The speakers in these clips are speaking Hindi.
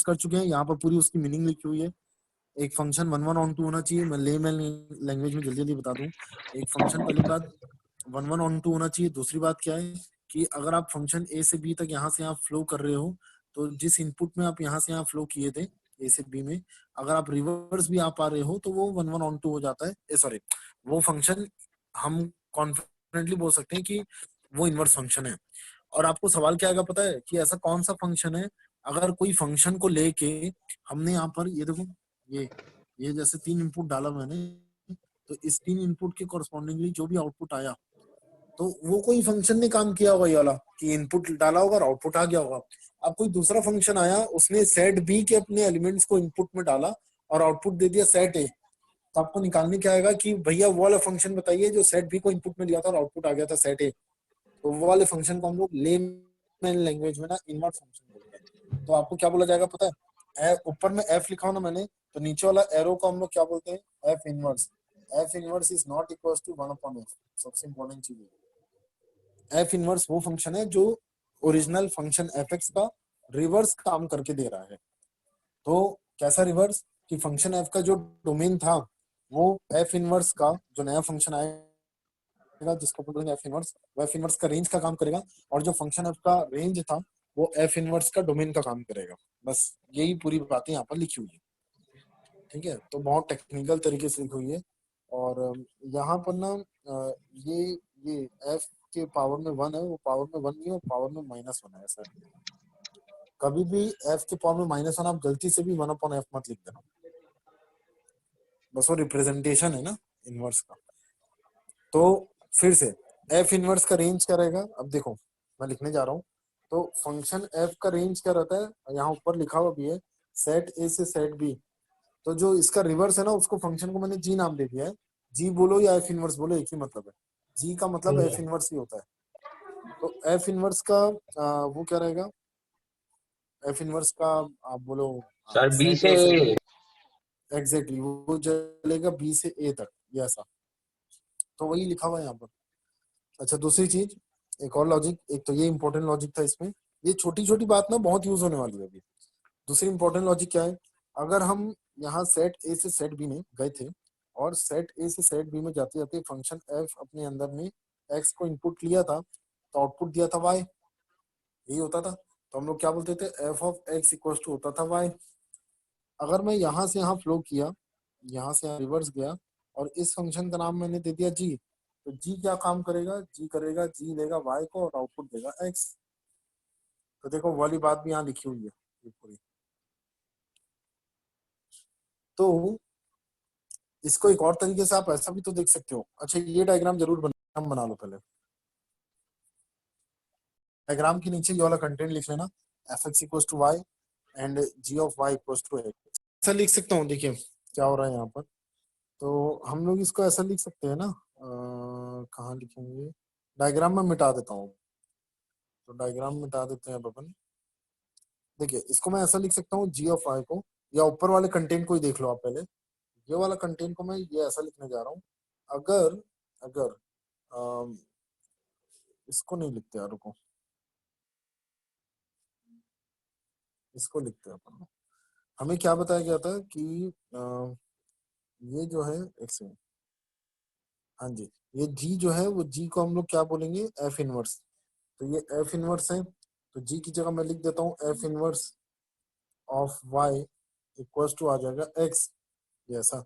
कर चुके हैं, यहाँ पर पूरी उसकी मीनिंग लिखी हुई है। एक फंक्शन 1 1 ऑन 2 होना चाहिए, मैं लेमैन लैंग्वेज में जल्दी जल्दी बता दूं। एक फंक्शन पहली बात 1 1 ऑन 2 होना चाहिए। दूसरी बात क्या है कि अगर आप फंक्शन ए से बी तक यहाँ से यहाँ फ्लो कर रहे हो, तो जिस इनपुट में आप यहाँ से यहाँ फ्लो किए थे ए से बी में, अगर आप रिवर्स भी आ पा रहे हो तो वो 1 1 ऑन 2 हो जाता है। सॉरी, वो फंक्शन हम कॉन्फिडेंटली बोल सकते हैं कि वो इनवर्स फंक्शन है। और आपको सवाल क्या आएगा पता है कि ऐसा कौन सा फंक्शन है, अगर कोई फंक्शन को लेके हमने यहाँ पर ये देखो, ये जैसे 3 इनपुट डाला मैंने, तो इस 3 इनपुट के कॉरस्पॉन्डिंगली जो भी आउटपुट आया, तो वो कोई फंक्शन ने काम किया होगा ये वाला कि इनपुट डाला होगा और आउटपुट आ गया होगा। अब कोई दूसरा फंक्शन आया, उसने सेट बी के अपने एलिमेंट्स को इनपुट में डाला और आउटपुट दे दिया सेट ए, तो आपको निकालने क्या आएगा कि भैया वो वाला फंक्शन बताइए जो सेट बी को इनपुट में लिया था और आउटपुट आ गया था सेट ए। तो वो वाले फंक्शन को हम लोग लेमैन लैंग्वेज में ना इनवर्स फंक्शन बोलते हैं। तो आपको क्या बोला जाएगा पता है, ऊपर में एफ लिखा हो ना मैंने, तो नीचे वाला एरो को हम लोग क्या बोलते हैं, F inverse. F inverse is not equal to 1 upon F. सबसे इंपॉर्टेंट चीज है, एफ इनवर्स वो फंक्शन है जो ओरिजिनल फंक्शन एफ एक्स का रिवर्स काम करके दे रहा है। तो कैसा रिवर्स, कि फंक्शन एफ का जो डोमेन था वो एफ इनवर्स का जो नया फंक्शन आएगा जिसको बोलेंगे एफ इनवर्स, वो एफ इनवर्स का रेंज का काम करेगा, और जो फंक्शन एफ का रेंज था वो एफ इनवर्स का डोमेन का काम करेगा। बस यही पूरी बातें यहाँ पर लिखी हुई है। ठीक है, तो बहुत टेक्निकल तरीके से लिखी हुई है। और यहाँ पर ना ये एफ के पावर में 1 है, वो पावर में 1 नहीं है, वो पावर में -1 है। ऐसा कभी भी एफ के पावर में -1 आप गलती से भी 1 अपॉन एफ मत लिख देना, बस वो रिप्रेजेंटेशन है ना इनवर्स का। तो फिर से एफ इनवर्स का रेंज क्या रहेगा, अब देखो मैं लिखने जा रहा हूँ। तो फंक्शन एफ का रेंज क्या रहता है, यहाँ ऊपर लिखा हुआ भी है, सेट ए से सेट बी। तो जो इसका रिवर्स है ना, उसको फंक्शन को मैंने जी नाम दे दिया है। जी बोलो या एफ इनवर्स बोलो, एक ही मतलब है। जी का मतलब एफ इनवर्स ही होता है। तो एफ इनवर्स का वो क्या रहेगा, एफ इनवर्स का आप बोलो सर बी सेट ए से और सेट बी, एग्जैक्टली वो चलेगा बी से ए तक, ये ऐसा। तो वही लिखा हुआ है यहाँ पर। अच्छा, दूसरी चीज, एक और लॉजिक, एक तो ये इंपॉर्टेंट लॉजिक था इसमें, ये छोटी छोटी बात ना बहुत यूज होने वाली है अभी। दूसरी इंपॉर्टेंट लॉजिक क्या है, अगर हम यहाँ सेट ए से सेट बी में गए थे, और सेट ए से सेट बी में जाते जाते फंक्शन एफ अपने अंदर में एक्स को इनपुट लिया था, तो आउटपुट दिया था वाई, यही होता था। तो हम लोग क्या बोलते थे, F of X equal to होता था वाई। अगर मैं यहाँ से यहाँ फ्लो किया, यहाँ से यहाँ रिवर्स गया, और इस फंक्शन का नाम मैंने दे दिया जी, तो जी क्या काम करेगा, जी करेगा, जी लेगा वाई को और आउटपुट देगा एक्स। तो देखो वाली बात भी यहाँ लिखी हुई है ये पूरी। तो इसको एक और तरीके से आप ऐसा भी तो देख सकते हो। अच्छा, ये डायग्राम जरूर बना लो पहले। डायग्राम के नीचे ये वाला कंटेंट लिख लेना, F X equal to Y and G of Y equal to X. ऐसा लिख सकता हूँ, देखिए क्या हो रहा है यहाँ पर। तो हम लोग इसको ऐसा लिख सकते हैं ना, कहाँ लिखेंगे, डायग्राम में मिटा देता हूँ। तो डायग्राम मिटा देते हैं अपन। देखिए इसको मैं ऐसा लिख सकता हूँ, जी ऑफ वाई को, या ऊपर वाले कंटेंट को ही देख लो आप पहले। ये वाला कंटेंट को मैं ये ऐसा लिखने जा रहा हूँ। अगर अगर इसको नहीं लिखते यार, रुको, इसको लिखते हैं अपन। हमें क्या बताया गया था कि ये जो है एक सेकंड, हाँ जी, ये जी जो है वो जी को हम लोग क्या बोलेंगे, एफ इनवर्स। तो ये एफ इनवर्स है, तो जी की जगह मैं लिख देता हूँ F inverse of Y equals to आ जाएगा एक्स, ये ऐसा।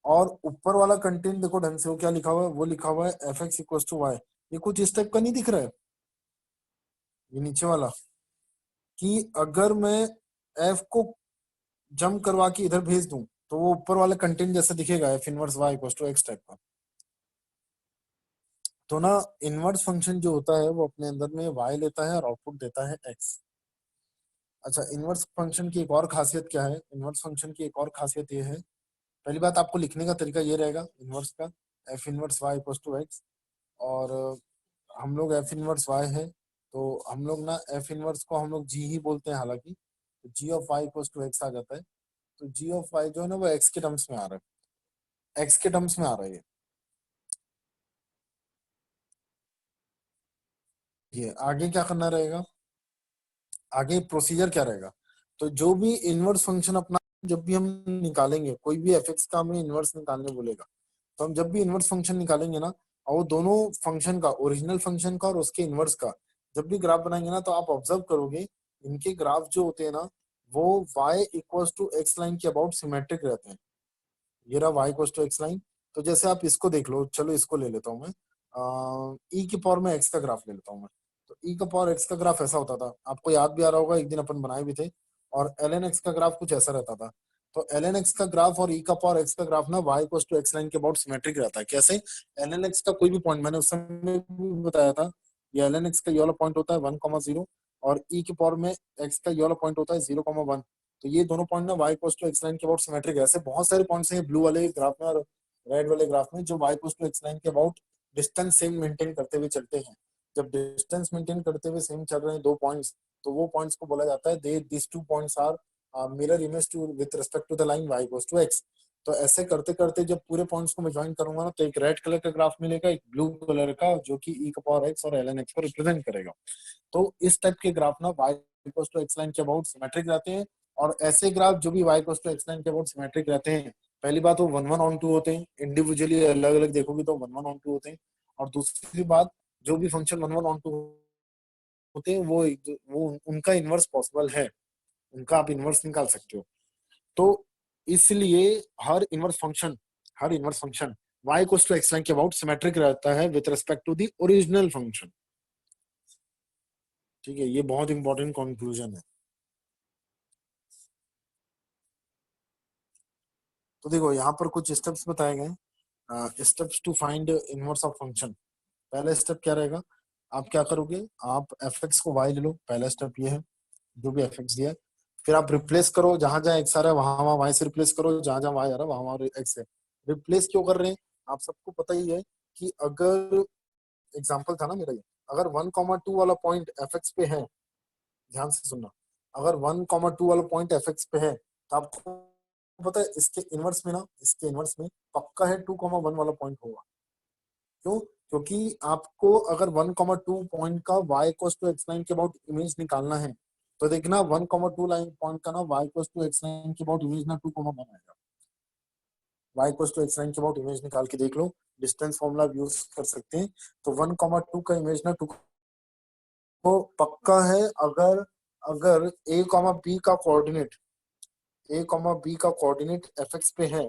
और ऊपर वाला कंटेंट देखो ढंग से, वो क्या लिखा हुआ है, वो लिखा हुआ है F X equals to Y. ये कुछ इस टाइप का नहीं दिख रहा है, ये नीचे वाला, कि अगर मैं एफ को जंप करवा के इधर भेज दूं तो वो ऊपर वाला कंटेंट जैसा दिखेगा, F inverse Y equals to X type का। तो ना इनवर्स फंक्शन जो होता है वो अपने अंदर में वाई लेता है और आउटपुट देता है एक्स। अच्छा, इनवर्स फंक्शन की एक और खासियत क्या है, इनवर्स फंक्शन की एक और खासियत ये है, पहली बात आपको लिखने का तरीका ये रहेगा इनवर्स का, F inverse Y equals to X. और हम लोग एफ इनवर्स वाई है, तो हम लोग ना एफ इनवर्स को हम लोग जी ही बोलते हैं हालांकि, तो G of Y equals to X आ जाता है। तो जी ऑफ वाई जो है ना वो एक्स के टर्म्स में आ रहा है, एक्स के टर्म्स में आ रहा है ये। आगे क्या करना रहेगा, आगे प्रोसीजर क्या रहेगा, तो जो भी इनवर्स फंक्शन अपना जब भी हम निकालेंगे, कोई भी एफ का हमें इनवर्स निकालने बोलेगा, तो हम जब भी इनवर्स फंक्शन निकालेंगे ना, और वो दोनों फंक्शन का, ओरिजिनल फंक्शन का और उसके इनवर्स का जब भी ग्राफ बनाएंगे ना, तो आप ऑब्जर्व करोगे इनके ग्राफ जो होते हैं ना, वो y equals to X line के अबाउट सिमेट्रिक रहते हैं। ये रहा y equals to X line. तो जैसे आप इसको देख लो, चलो इसको ले लेता हूँ मैं, e की पावर में x का ग्राफ ले लेता हूँ मैं। तो e का पावर x का ग्राफ ऐसा होता था, आपको याद भी आ रहा होगा, एक दिन अपन बनाए भी थे। और ln x का ग्राफ कुछ ऐसा रहता था। तो ln x का ग्राफ और e का पावर x का ग्राफ ना y equals to X line के अबाउट सिमेट्रिक रहता है। कैसे? ln x का कोई भी पॉइंट, मैंने उस समय भी बताया था, ये ln x का ये वाला पॉइंट होता है 1,0 और e की पावर में x का ये वाला पॉइंट होता है 0,1। तो ये दोनों पॉइंट ना y equals to X line के अबाउट सिमेट्रिक है। ऐसे बहुत सारे पॉइंट्स हैं ब्लू वाले ग्राफ में और रेड वाले ग्राफ में, जो y equals to X line के अबाउट डिस्टेंस सेम मेंटेन करते हुए चलते हैं। जब डिस्टेंस मेंटेन करते हुए सेम चल रहे हैं दो पॉइंट्स, तो वो पॉइंट्स को बोला जाता है they this two points are mirror image to with respect to the line y equals to x। तो ऐसे करते करते जब पूरे पॉइंट्स को मैं ज्वाइन करूंगा ना, तो एक रेड कलर का ग्राफ मिलेगा, एक ब्लू कलर का, जो कि e का पावर x और ln x को रिप्रेजेंट करेगा। तो इस टाइप के ग्राफ ना y equals to X line के अबाउट सिमेट्रिक रहते हैं। और ऐसे ग्राफ जो भी y equals to X line के अबाउट सिमेट्रिक रहते हैं, पहली बात वो 1,1/2 होते हैं, इंडिविजुअली अलग अलग देखोगे तो 1,1/2 होते हैं। और दूसरी बात, जो भी फंक्शन 1,1/2 होते हैं वो उनका इनवर्स पॉसिबल है, उनका आप इनवर्स निकाल सकते हो। तो इसलिए हर inverse function y equals to X line के अबाउट सिमेट्रिक रहता है with respect to the original function. ठीक है, ये बहुत इंपॉर्टेंट कंक्लूजन है। तो देखो यहाँ पर कुछ स्टेप्स बताए गए, steps to find inverse of function. पहला स्टेप क्या रहेगा? आप क्या करोगे, आप एफ एक्स को वाई ले लो, पहला स्टेप ये है, जो भी एफ एक्स दिया है। फिर आप रिप्लेस करो, जहां जहां एक्स आ रहा है वहां वहां वाई से रिप्लेस करो, जहां जहां वाई आ रहा है वहां वहां एक्स है। रिप्लेस क्यों कर रहे हैं? आप सबको पता ही है कि अगर एग्जाम्पल था ना मेरा ये, अगर 1,2 वाला पॉइंट एफ एक्स पे है, ध्यान से सुनना, अगर 1,2 वाला पॉइंट एफ एक्स पे है, तो आपको पता है इसके इनवर्स में पक्का है 2,1 वाला पॉइंट होगा। क्यों? क्योंकि आपको अगर 1,2 पॉइंट का y equals to X line के अबाउट इमेज निकालना है, तो देखना 1,2 लाइन पॉइंट का ना y equals to X line के अबाउट इमेज ना 2,1 आएगा। y equals to X line के अबाउट इमेज निकाल के देख लो, डिस्टेंस फॉर्मूला यूज कर सकते हैं। तो 1,2 का इमेज ना 2 को पक्का है। अगर अगर a b का कोऑर्डिनेट a b का कोऑर्डिनेट एफ एक्स पे है,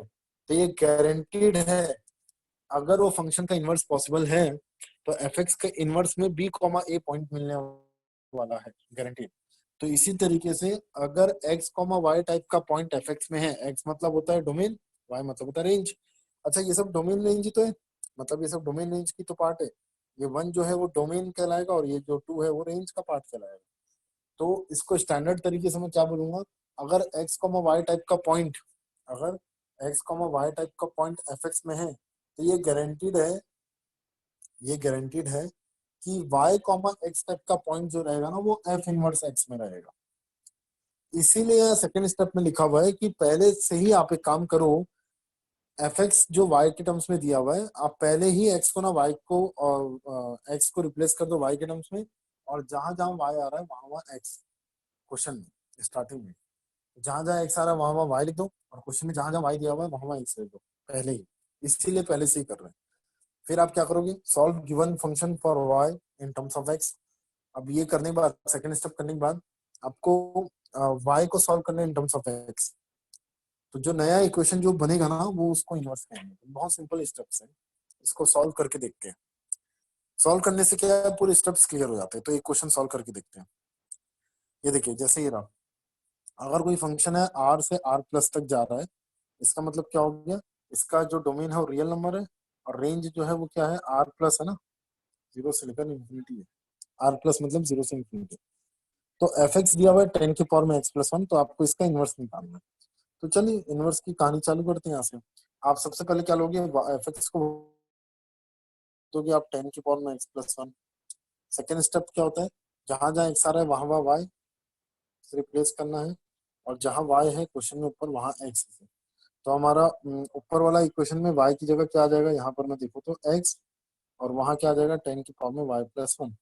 तो ये गारंटीड है, अगर वो फंक्शन का इनवर्स पॉसिबल है, तो एफ एक्स के इनवर्स में b ए पॉइंट मिलने वाला है, गारंटीड। तो इसी तरीके से अगर x y टाइप का पॉइंट एफ एक्स में है, x मतलब होता है डोमेन, y मतलब होता है रेंज। अच्छा, ये सब डोमेन रेंज ही तो है, मतलब ये सब डोमेन रेंज की तो पार्ट है। ये 1 जो है वो डोमेन कहलाएगा और ये जो 2 है वो रेंज का पार्ट कहलाएगा। तो इसको स्टैंडर्ड तरीके से मैं क्या बोलूंगा, अगर x y टाइप का पॉइंट, अगर x y टाइप का पॉइंट एफ एक्स में है, तो ये गारंटीड है कि y x टाइप का पॉइंट जो रहेगा ना, वो f इनवर्स x में रहेगा। इसीलिए सेकंड स्टेप में लिखा हुआ है कि पहले से ही आप एक काम करो, एफ एक्स जो y के टर्म्स में दिया हुआ है, आप पहले ही x को ना y को और x को रिप्लेस कर दो y के टर्म्स में, और जहां जहां y आ रहा है वहां वहां x, क्वेश्चन में स्टार्टिंग में जहां जहां x आ रहा है वहां वहां y लिख दो, और क्वेश्चन में जहां जहां y दिया हुआ है वहां वहां x लिख दो पहले ही। इसीलिए पहले से ही कर रहे हैं। फिर आप क्या करोगे, solve given function for y in terms of x। अब ये करने के बाद, सेकंड स्टेप करने के बाद, आपको y को सॉल्व करना है इन टर्म्स ऑफ x। तो जो नया इक्वेशन जो बनेगा ना, वो उसको इन्वर्स करेंगे। बहुत सिंपल स्टेप्स है, इसको सॉल्व करके देखते हैं। सॉल्व करने से क्या है, पूरे स्टेप्स क्लियर हो जाते हैं। तो एक क्वेश्चन सॉल्व करके देखते हैं। ये देखिए, जैसे ये रहा, अगर कोई फंक्शन है r से r प्लस तक जा रहा है, इसका मतलब क्या हो गया, इसका जो डोमेन है वो रियल नंबर है, और रेंज जो है वो क्या है, r प्लस है ना, 0 से लेकर इंफिनिटी है। r प्लस मतलब 0 से इंफिनिटी। तो एफ एक्स दिया हुआ है 10 की पावर में x+1, तो आपको इसका इनवर्स निकालना है। तो चलिए इनवर्स की कहानी चालू करते हैं यहाँ से। आप सबसे पहले क्या लोगे, एफ एक्स को दोगे आप 10 की पावर में x+1। सेकेंड स्टेप क्या होता है, जहां जहां एक्स आ रहा है वहां वहां वाई से रिप्लेस करना है, और जहां वाई है क्वेश्चन में ऊपर वहां एक्स है। तो हमारा ऊपर वाला इक्वेशन में वाई की जगह क्या आ जाएगा, यहाँ पर मैं देखो तो एक्स, और वहां क्या आ जाएगा 10 की पावर में y+1।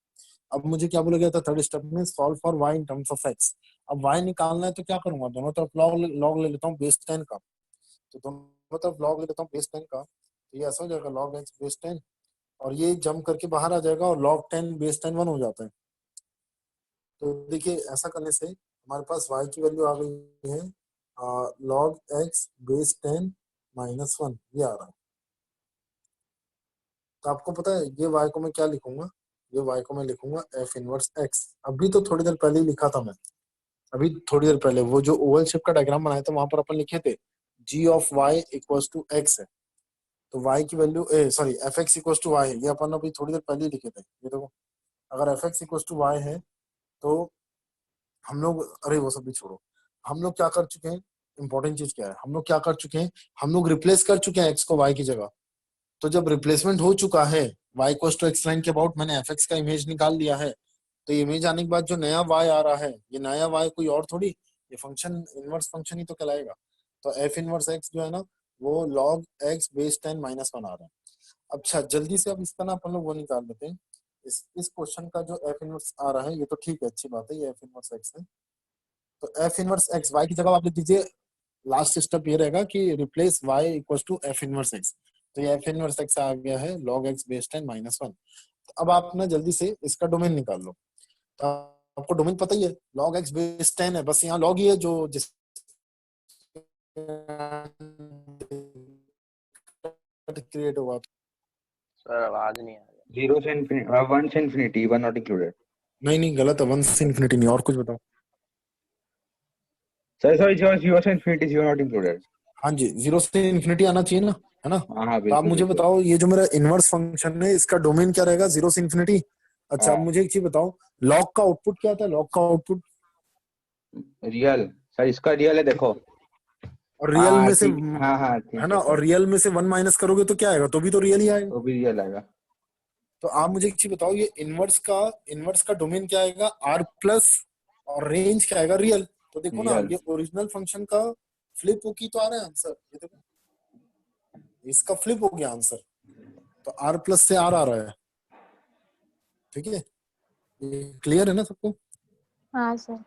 अब मुझे क्या बोला गया था थर्ड स्टेप में, solve for y in terms of x। अब y निकालना है तो क्या करूंगा, दोनों तरफ log ले लेता हूँ बेस 10 का, तो दोनों तरफ log ले लेता हूँ बेस 10 का, तो ये ऐसा हो जाएगा log x बेस 10, और ये जंप करके बाहर आ जाएगा, और log 10 बेस 10 1 हो जाता है। तो देखिए ऐसा करने से हमारे पास y की वैल्यू आ गई है log x बेस 10 माइनस 1, ये आ रहा है। तो आपको पता है ये y को मैं क्या लिखूंगा, ये y को मैं लिखूंगा f इनवर्स x। अभी तो थोड़ी देर पहले ही लिखा था मैं, अभी थोड़ी देर पहले वो जो ओवल शेप का डायग्राम बनाया था वहां पर अपन लिखे थे g of y equals to x है, तो y की value sorry F X equals to y है, ये अपन अभी थोड़ी देर पहले ही लिखे थे। ये देखो अगर F X equals to y है तो हम लोग, अरे वो सब भी छोड़ो, हम लोग क्या कर चुके हैं, इंपॉर्टेंट चीज क्या है, हम लोग क्या कर चुके हैं, हम लोग रिप्लेस कर चुके हैं x को y की जगह। तो जब रिप्लेसमेंट हो चुका है y equals to x line के अबाउट, मैंने एफ एक्स का इमेज निकाल लिया है, तो इमेज आने के बाद जो नया y आ रहा है, ये नया y कोई और थोड़ी, ये फंक्शन इनवर्स फंक्शन ही तो कहलाएगा। तो एफ इनवर्स x जो है ना वो log x बेस 10 माइनस 1 आ रहा है। अच्छा जल्दी से अब इसका ना अपन लोग वो निकाल लेते हैं, इस क्वेश्चन का जो एफ इनवर्स आ रहा है, ये तो ठीक है, अच्छी बात है, ये एफ इनवर्स x है। तो एफ इनवर्स x y की जगह आप लिख दीजिए, लास्ट स्टेप ये रहेगा कि replace y equal to F inverse x। तो ये एफ इनवर्स x आ गया है log x बेस 10 माइनस 1। अब आप ना जल्दी से इसका डोमेन निकाल लो, तो आपको डोमेन पता ही है, log x बेस 10 है, बस यहाँ log ही है जो जिस क्रिएट होगा। सर आवाज नहीं आ रही। 0 से infinity 1 से infinity 1 not included। नहीं गलत है, 1 से इन्फिनिटी नहीं, और कुछ बताओ। सॉरी 0 से infinity 0 not included। हाँ जी 0 से इन्फिनिटी आना चाहिए ना, है ना। हाँ तो आप बिल्कुल मुझे बिल्कुल। बताओ ये जो मेरा इनवर्स फंक्शन है इसका डोमेन क्या रहेगा, 0 से इन्फिनिटी। अच्छा अब हाँ मुझे एक चीज बताओ, लॉग का आउटपुट क्या आता है, लॉग का आउटपुट, रियल सर, इसका रियल है देखो। और रियल हाँ में से, ठीक, हाँ है ठीक ना, है और सर, रियल में से 1 माइनस करोगे तो क्या आएगा, तो भी तो रियल ही आएगा। वो भी रियल आएगा। तो आप मुझे एक चीज बताओ, ये इनवर्स का डोमेन क्या आएगा, आर प्लस, और रेंज क्या आएगा, रियल। तो देखो ना रियल ये ओरिजिनल फंक्शन का फ्लिप होके तो आ रहा है आंसर, ये देखो इसका फ्लिप हो गया आंसर, तो आर प्लस से आर आ रहा है। ठीक है, ये क्लियर है ना सबको। हाँ सर।